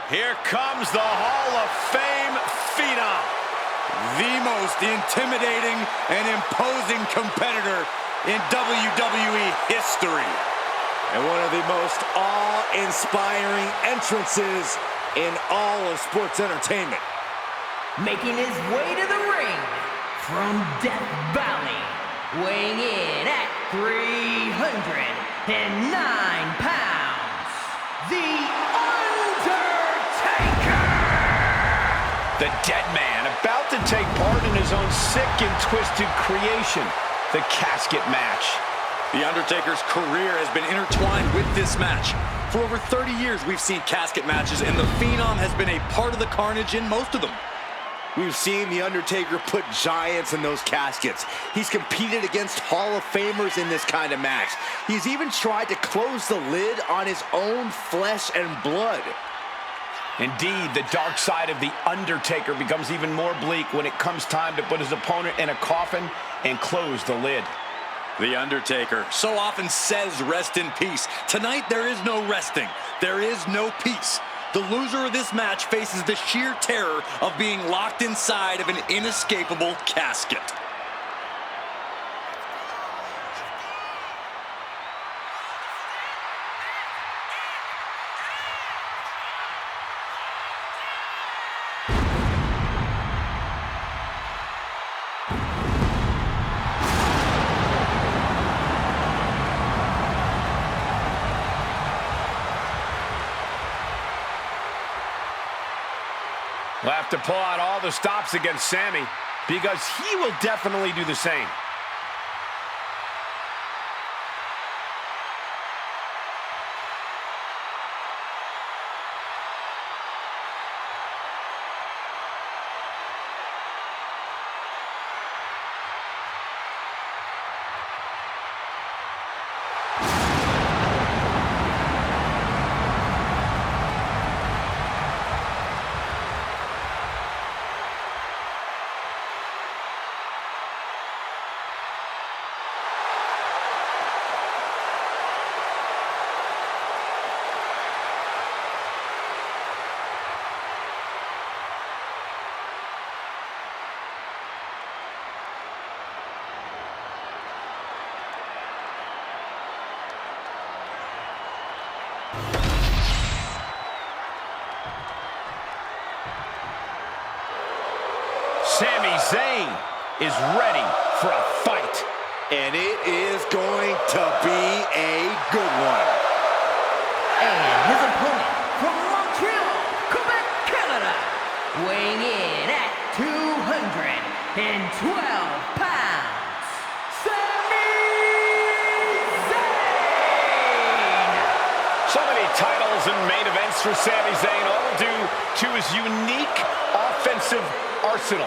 Here comes the Hall of Fame Phenom. The most intimidating and imposing competitor in WWE history. And one of the most awe-inspiring entrances in all of sports entertainment. Making his way to the ring from Death Valley, weighing in at 309 pounds, the Undertaker! The Deadman about to take part in his own sick and twisted creation, the Casket Match. The Undertaker's career has been intertwined with this match. For over 30 years, we've seen casket matches, and the Phenom has been a part of the carnage in most of them. We've seen The Undertaker put giants in those caskets. He's competed against Hall of Famers in this kind of match. He's even tried to close the lid on his own flesh and blood. Indeed, the dark side of The Undertaker becomes even more bleak when it comes time to put his opponent in a coffin and close the lid. The Undertaker so often says rest in peace. Tonight, there is no resting. There is no peace. The loser of this match faces the sheer terror of being locked inside of an inescapable casket. We'll have to pull out all the stops against Sami because he will definitely do the same. Sami Zayn is ready for a fight. And it is going to be a good one. And his opponent from Montreal, Quebec, Canada, weighing in at 212 pounds, Sami Zayn! So many titles and main events for Sami Zayn, all due to his unique offensive arsenal.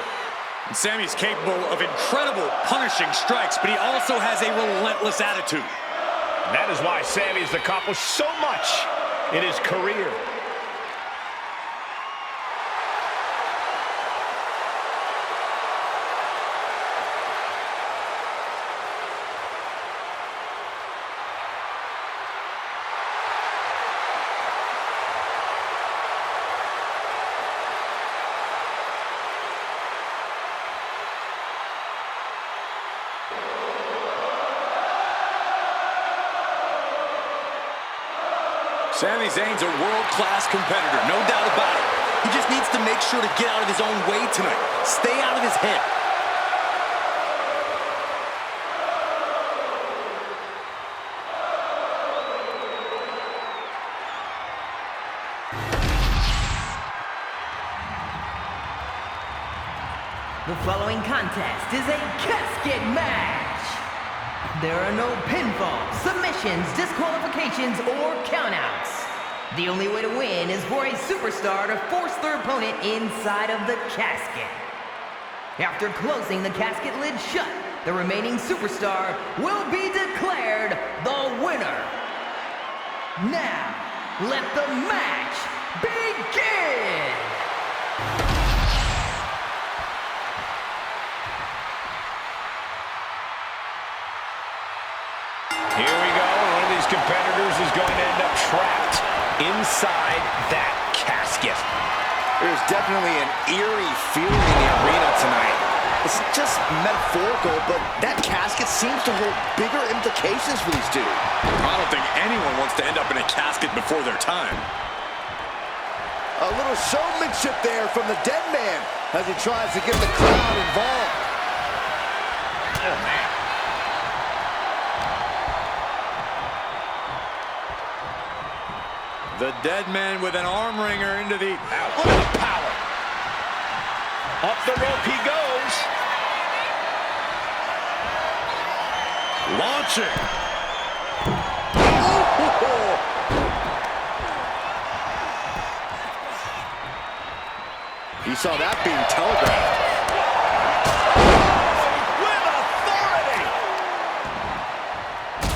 And Sami's capable of incredible punishing strikes, but he also has a relentless attitude. And that is why Sami has accomplished so much in his career. Sami Zayn's a world-class competitor, no doubt about it. He just needs to make sure to get out of his own way tonight. Stay out of his head. The following contest is a casket match. There are no pinfalls, submissions, disqualifications, or countouts. The only way to win is for a superstar to force their opponent inside of the casket. After closing the casket lid shut, the remaining superstar will be declared the winner. Now, let the match begin! Here we go. One of these competitors is going to end up trapped inside that casket. There's definitely an eerie feeling in the arena tonight. It's just metaphorical, but that casket seems to hold bigger implications for these two. I don't think anyone wants to end up in a casket before their time. A little showmanship there from the Deadman as he tries to get the crowd involved. Oh, man. The Deadman with an arm wringer into the... Look at the power. Up the rope he goes. Launching. You saw that being telegraphed. With authority.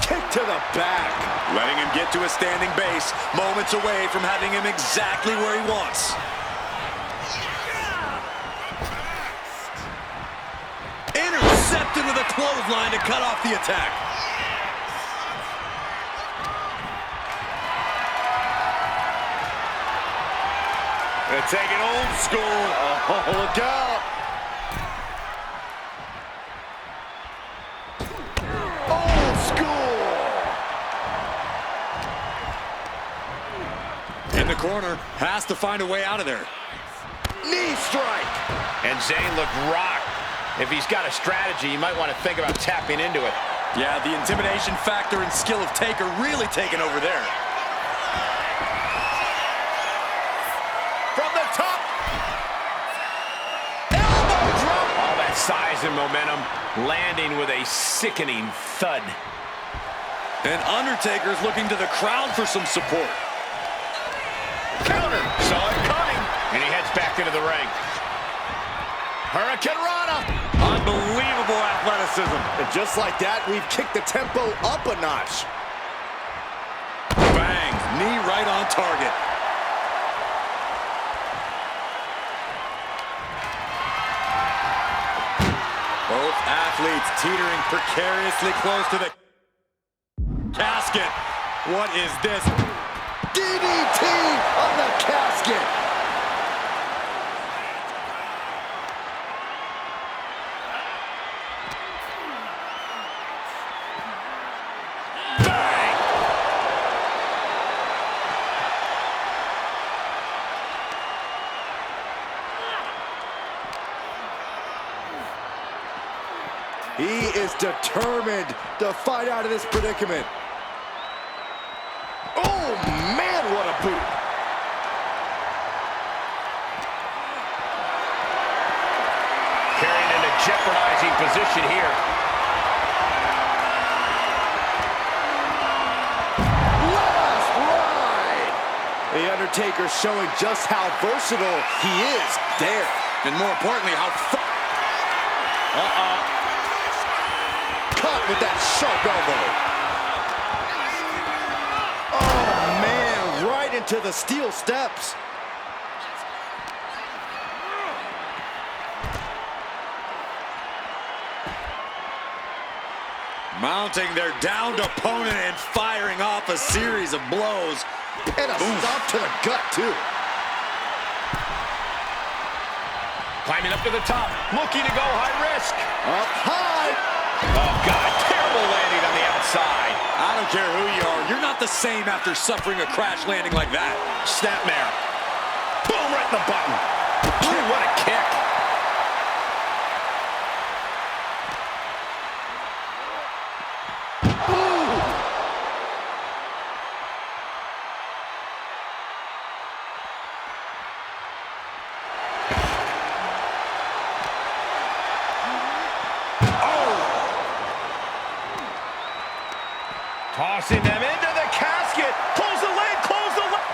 Kick to the back. Letting him get to a standing base, moments away from having him exactly where he wants. Intercepted with a clothesline to cut off the attack. They're taking old school. Oh, look out. Old school. In the corner, has to find a way out of there. Knee strike. And Zayn looked rocked. If he's got a strategy, you might want to think about tapping into it. Yeah, the intimidation factor and skill of Taker really taking over there. From the top. Elbow drop. All that size and momentum landing with a sickening thud. And Undertaker's looking to the crowd for some support. Counter. Saw it coming. And he heads back into the ring. Hurricane Rana. Unbelievable athleticism. And just like that, we've kicked the tempo up a notch. Bang. Knee right on target. Both athletes teetering precariously close to the casket. What is this? DDT on the casket. Bang. He is determined to fight out of this predicament. Oh, man, what a boot. Carried in a jeopardizing position here. Last ride. The Undertaker showing just how versatile he is there. And more importantly, how Caught with that sharp elbow. Oh, man, right into the steel steps. mounting their downed opponent and firing off a series of blows. And a stop to the gut, too. Climbing up to the top, looking to go high risk. Up high. Oh, God, terrible landing on the outside. I don't care who you are, you're not the same after suffering a crash landing like that. Snapmare. Boom, right in the button. Ooh, what a kick. Tossing them into the casket. Close the lid, close the lid.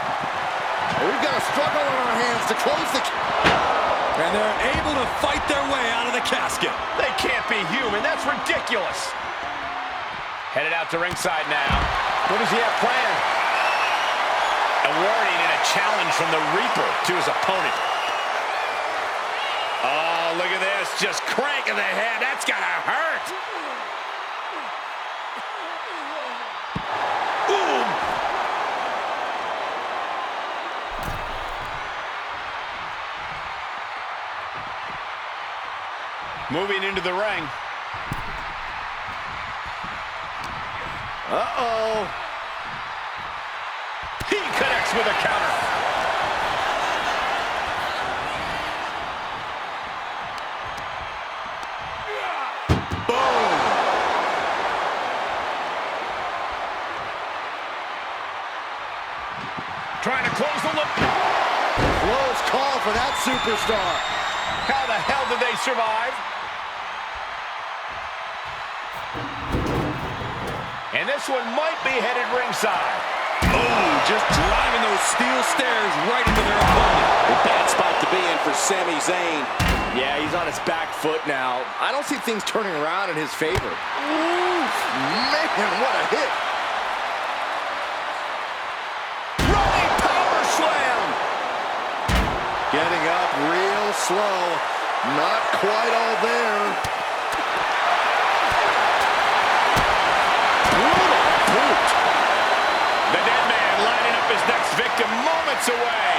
We've got a struggle on our hands to close the... And they're able to fight their way out of the casket. They can't be human. That's ridiculous. Headed out to ringside now. What does he have planned? A warning and a challenge from the Reaper to his opponent. Oh, look at this. Just cranking the head. That's gotta hurt. Ooh, Moving into the ring. Uh-oh. He connects with a counter. Boom! Trying to close the look. Close call for that superstar. How the hell did they survive? And this one might be headed ringside. Oh, just driving those steel stairs right into their opponent. A bad spot to be in for Sami Zayn. Yeah, he's on his back foot now. I don't see things turning around in his favor. Oof, man, what a hit. Running power slam. Getting up real slow. Not quite all there. Brutal boot. The Deadman lining up his next victim moments away.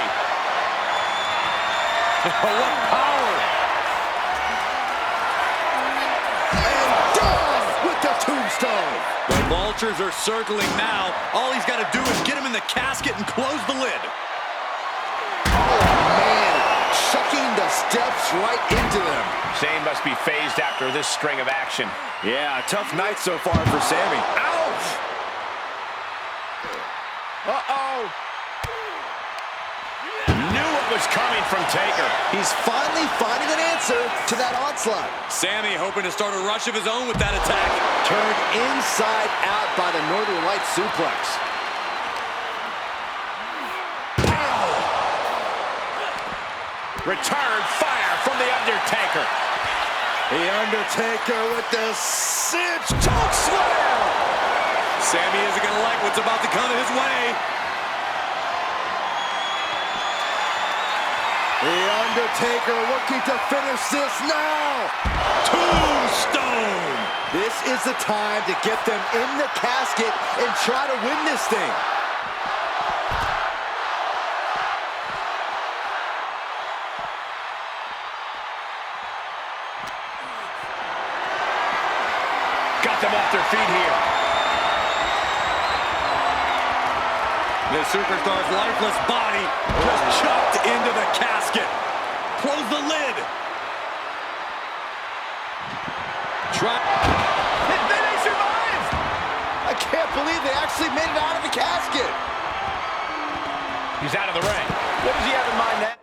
What power! And down with the tombstone. The vultures are circling now. All he's got to do is get him in the casket and close the lid. Oh, man. Chucking the steps right into them. Zayn must be phased after this string of action. Yeah, tough night so far for Sami. Ouch! Uh-oh. Knew what was coming from Taker. He's finally finding an answer to that onslaught. Sami hoping to start a rush of his own with that attack. Turned inside out by the Northern Light suplex. Return fire from the Undertaker. The Undertaker with the cinch choke slam. Sami isn't going to like what's about to come his way. The Undertaker looking to finish this now. Tombstone! This is the time to get them in the casket and try to win this thing. Got them off their feet here. The superstar's lifeless body just chucked into the casket. Close the lid. They survived! I can't believe they actually made it out of the casket. He's out of the ring. What does he have in mind now?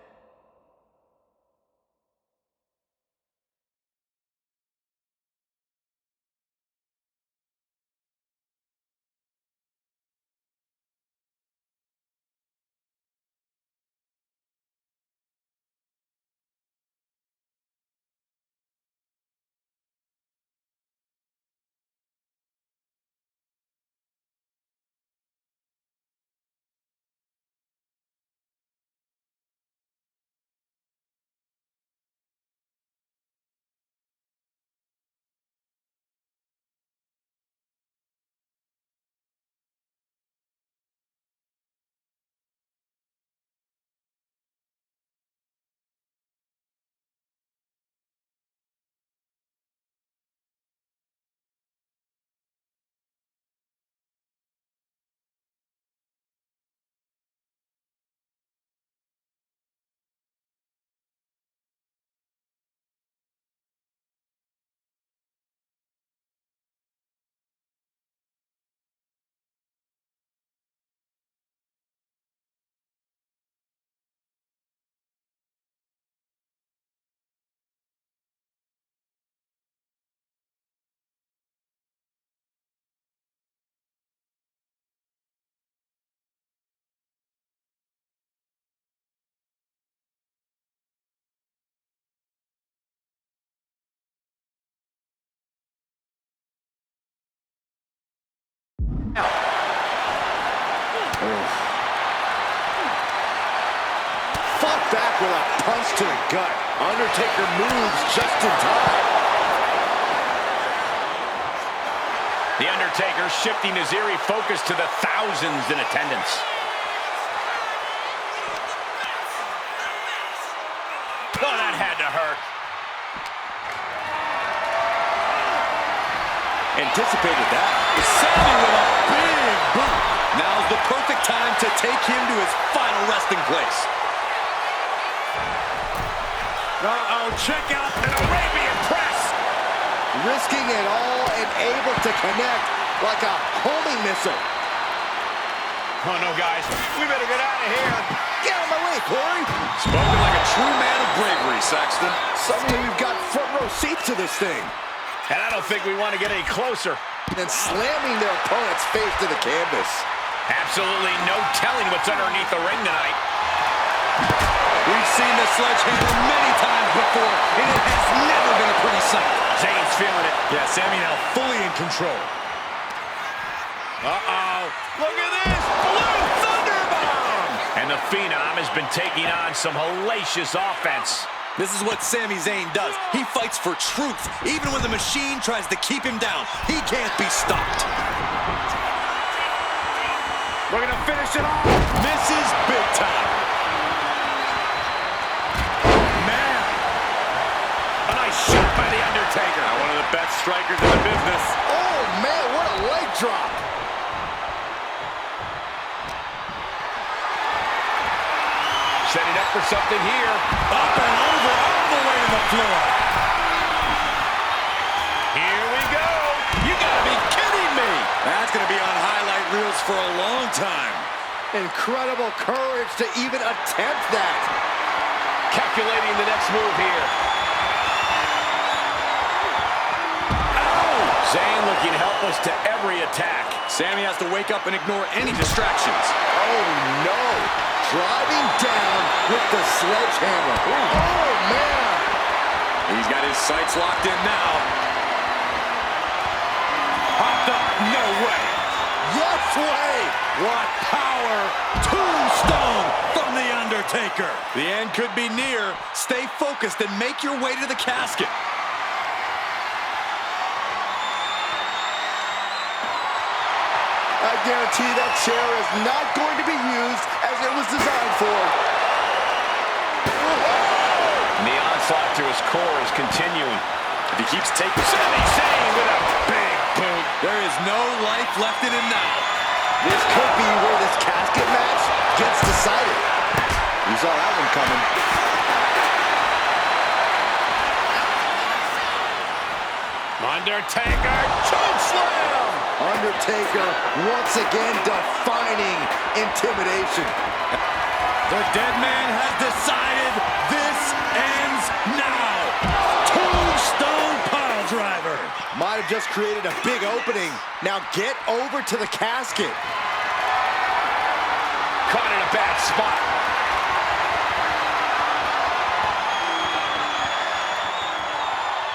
Fought back with a punch to the gut. Undertaker moves just in time. The Undertaker shifting his eerie focus to the thousands in attendance. Oh, that had to hurt. anticipated that. Sami with a big boot. Now's the perfect time to take him to his final resting place. Uh-oh, check out an Arabian press. Risking it all and able to connect like a homing missile. Oh, no, guys. We better get out of here. Get out of my way, Corey. Spoken like a true man of bravery, Saxton. Suddenly we've got front row seats to this thing. And I don't think we want to get any closer. And slamming their opponent's face to the canvas. Absolutely no telling what's underneath the ring tonight. We've seen the sledgehammer many times before, and it has never been a pretty sight. Zayn's feeling it. Yeah, Sami now fully in control. Uh-oh. Look at this. Blue Thunderbomb. And the Phenom has been taking on some hellacious offense. This is what Sami Zayn does. He fights for truth. Even when the machine tries to keep him down, he can't be stopped. We're going to finish it off. Misses big time. Man. A nice shot by the Undertaker. Now one of the best strikers in the business. Oh, man, what a leg drop. Setting up for something here. Up and over, all the way to the floor. Here we go. You gotta be kidding me. That's gonna be on highlight reels for a long time. Incredible courage to even attempt that. Calculating the next move here. Zayn looking helpless to every attack. Sami has to wake up and ignore any distractions. Oh, no. Driving down with the sledgehammer. Oh, man. He's got his sights locked in now. Popped up, no way. Yes way. What power! Tombstone from The Undertaker. The end could be near. Stay focused and make your way to the casket. I guarantee that chair is not going to be used as it was designed for. And the onslaught to his core is continuing. If he keeps taking Sami Zayn with a big boot. there is no life left in him now. This could be where this casket match gets decided. You saw that one coming. Undertaker chokeslam. Undertaker once again defining intimidation. The Deadman has decided this ends now. Tombstone piledriver. Might have just created a big opening. Now get over to the casket. Caught in a bad spot.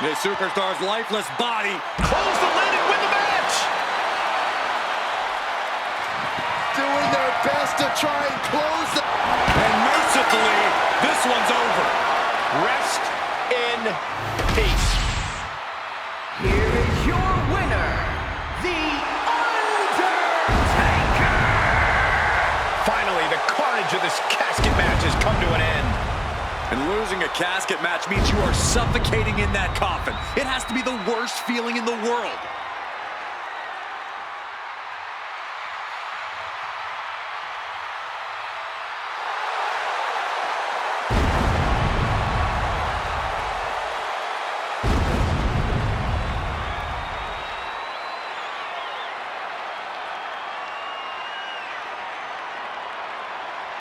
The superstar's lifeless body. Close the lid and win the match. Doing their best to try and close the... And mercifully, this one's over. Rest in peace. Here is your winner, The Undertaker! Finally, the carnage of this casket match has come to an end. And losing a casket match means you are suffocating in that coffin. It has to be the worst feeling in the world.